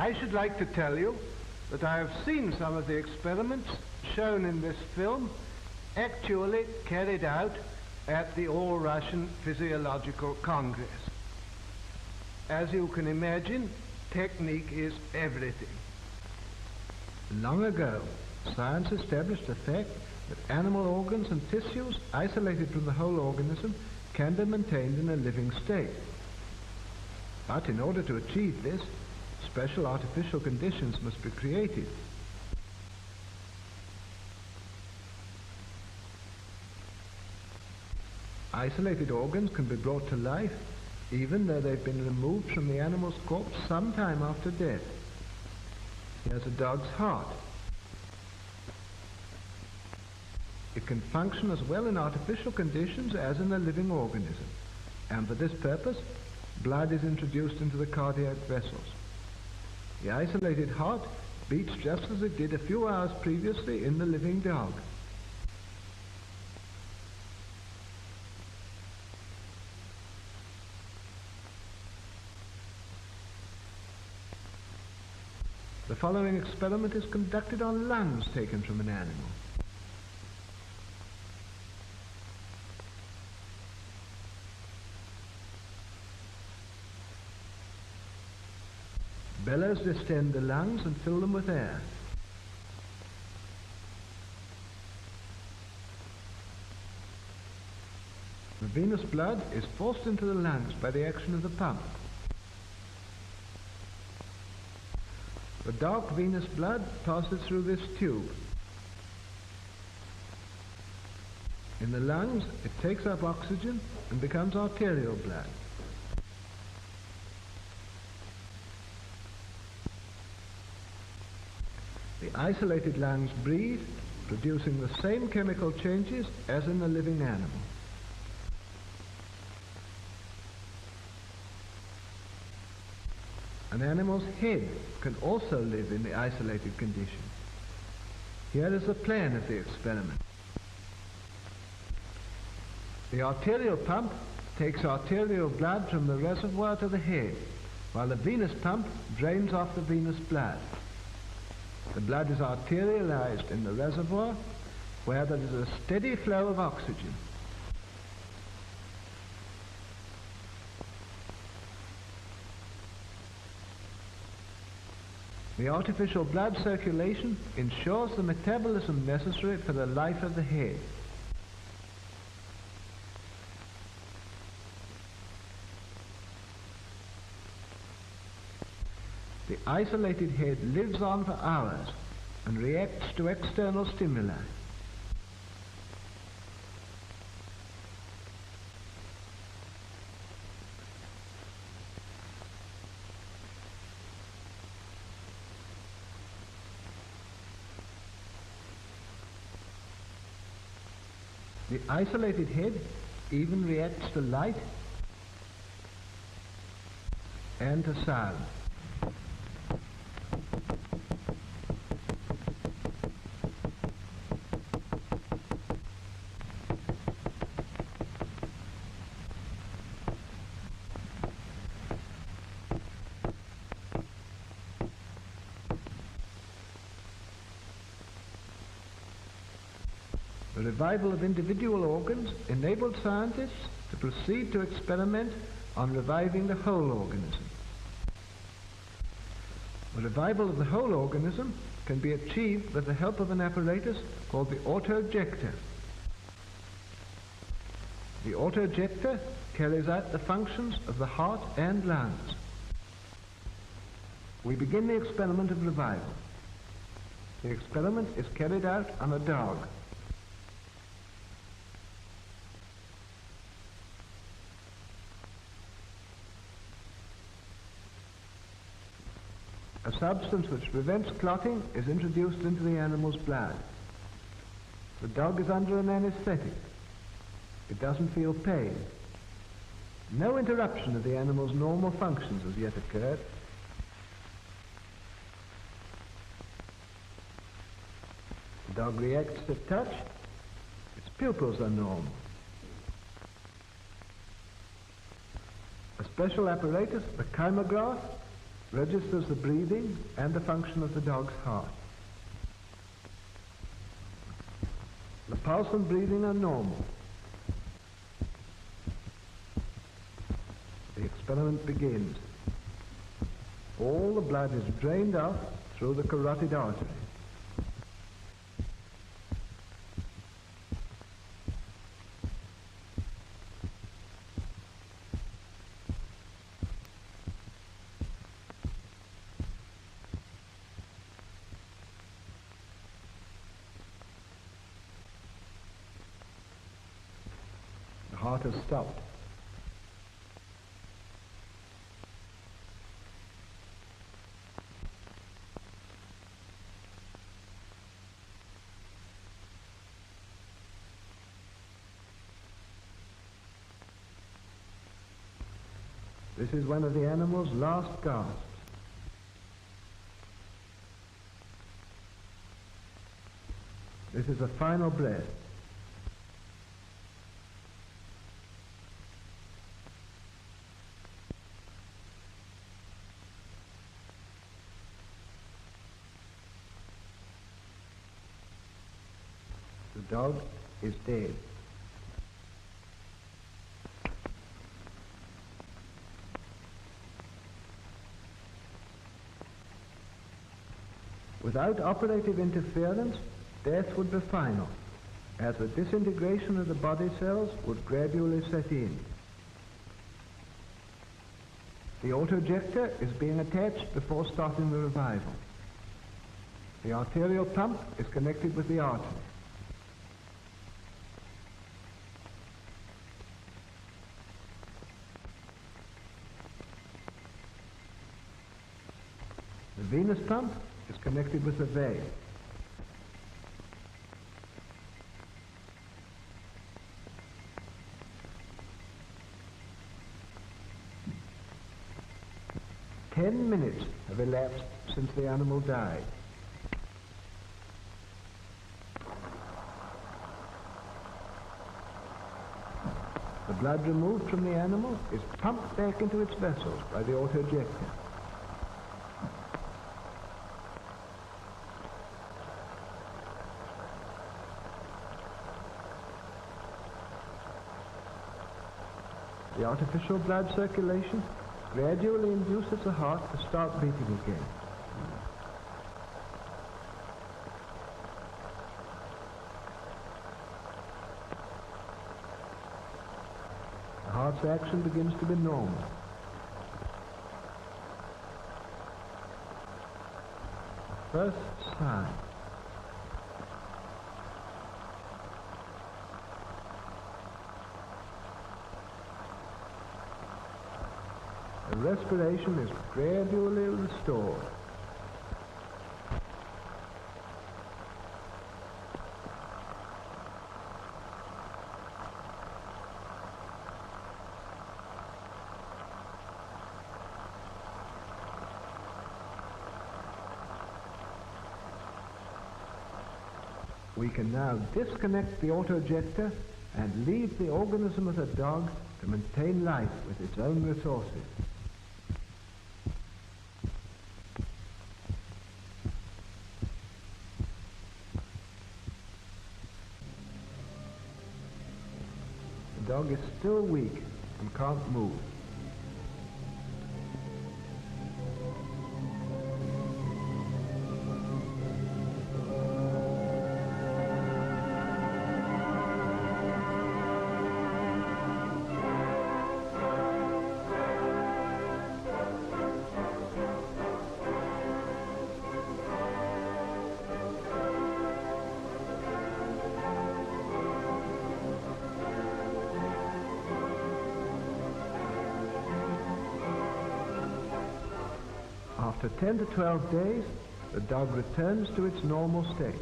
I should like to tell you that I have seen some of the experiments shown in this film actually carried out at the All-Russian Physiological Congress. As you can imagine, technique is everything. Long ago, science established the fact that animal organs and tissues isolated from the whole organism can be maintained in a living state. But in order to achieve this, special artificial conditions must be created. Isolated organs can be brought to life even though they've been removed from the animal's corpse some time after death. Here's a dog's heart. It can function as well in artificial conditions as in a living organism, and for this purpose, blood is introduced into the cardiac vessels. The isolated heart beats just as it did a few hours previously in the living dog. The following experiment is conducted on lungs taken from an animal. Bellows distend the lungs and fill them with air. The venous blood is forced into the lungs by the action of the pump. The dark venous blood passes through this tube. In the lungs, it takes up oxygen and becomes arterial blood. The isolated lungs breathe, producing the same chemical changes as in the living animal. An animal's head can also live in the isolated condition. Here is the plan of the experiment. The arterial pump takes arterial blood from the reservoir to the head, while the venous pump drains off the venous blood. The blood is arterialized in the reservoir, where there is a steady flow of oxygen. The artificial blood circulation ensures the metabolism necessary for the life of the head. The isolated head lives on for hours and reacts to external stimuli. The isolated head even reacts to light and to sound. The revival of individual organs enabled scientists to proceed to experiment on reviving the whole organism. The revival of the whole organism can be achieved with the help of an apparatus called the autojector. The autojector carries out the functions of the heart and lungs. We begin the experiment of revival. The experiment is carried out on a dog. A substance which prevents clotting is introduced into the animal's blood. The dog is under an anesthetic. It doesn't feel pain. No interruption of the animal's normal functions has yet occurred. The dog reacts to touch. Its pupils are normal. A special apparatus, the chymograph, registers the breathing and the function of the dog's heart. The pulse and breathing are normal. The experiment begins. All the blood is drained off through the carotid artery. The heart has stopped. This is one of the animal's last gasps. This is a final breath. The dog is dead. Without operative interference, death would be final, as the disintegration of the body cells would gradually set in. The auto-ejector is being attached before starting the revival. The arterial pump is connected with the artery. The venous pump is connected with the vein. Ten minutes have elapsed since the animal died. The blood removed from the animal is pumped back into its vessels by the auto-ejector. The artificial blood circulation gradually induces the heart to start beating again. The heart's action begins to be normal. First sign. The respiration is gradually restored. We can now disconnect the auto-ejector and leave the organism of the dog to maintain life with its own resources. The dog is still weak and can't move. After 10 to 12 days, the dog returns to its normal state.